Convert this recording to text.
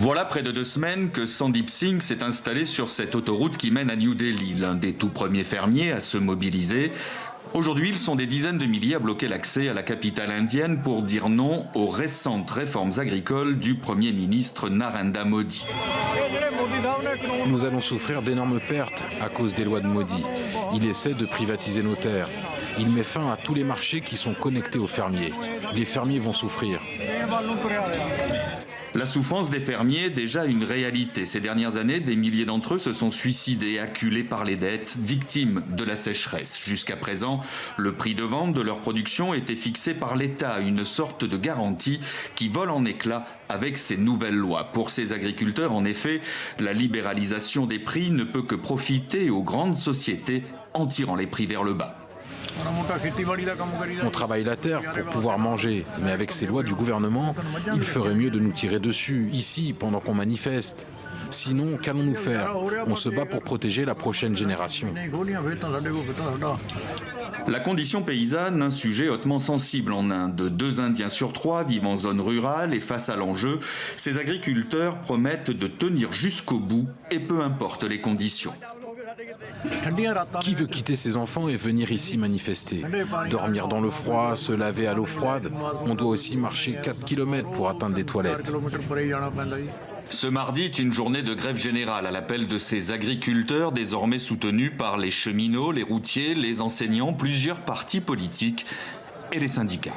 Voilà près de 2 semaines que Sandeep Singh s'est installé sur cette autoroute qui mène à New Delhi, l'un des tout premiers fermiers à se mobiliser. Aujourd'hui, ils sont des dizaines de milliers à bloquer l'accès à la capitale indienne pour dire non aux récentes réformes agricoles du Premier ministre Narendra Modi. Nous allons souffrir d'énormes pertes à cause des lois de Modi. Il essaie de privatiser nos terres. Il met fin à tous les marchés qui sont connectés aux fermiers. Les fermiers vont souffrir. La souffrance des fermiers, déjà une réalité. Ces dernières années, des milliers d'entre eux se sont suicidés, acculés par les dettes, victimes de la sécheresse. Jusqu'à présent, le prix de vente de leur production était fixé par l'État, une sorte de garantie qui vole en éclats avec ces nouvelles lois. Pour ces agriculteurs, en effet, la libéralisation des prix ne peut que profiter aux grandes sociétés en tirant les prix vers le bas. On travaille la terre pour pouvoir manger, mais avec ces lois du gouvernement, il ferait mieux de nous tirer dessus, ici, pendant qu'on manifeste. Sinon, qu'allons-nous faire? On se bat pour protéger la prochaine génération. La condition paysanne, un sujet hautement sensible en Inde. 2 Indiens sur 3 vivent en zone rurale et face à l'enjeu, ces agriculteurs promettent de tenir jusqu'au bout et peu importe les conditions. Qui veut quitter ses enfants et venir ici manifester? Dormir dans le froid, se laver à l'eau froide? On doit aussi marcher 4 km pour atteindre des toilettes. Ce mardi est une journée de grève générale à l'appel de ces agriculteurs désormais soutenus par les cheminots, les routiers, les enseignants, plusieurs partis politiques et les syndicats.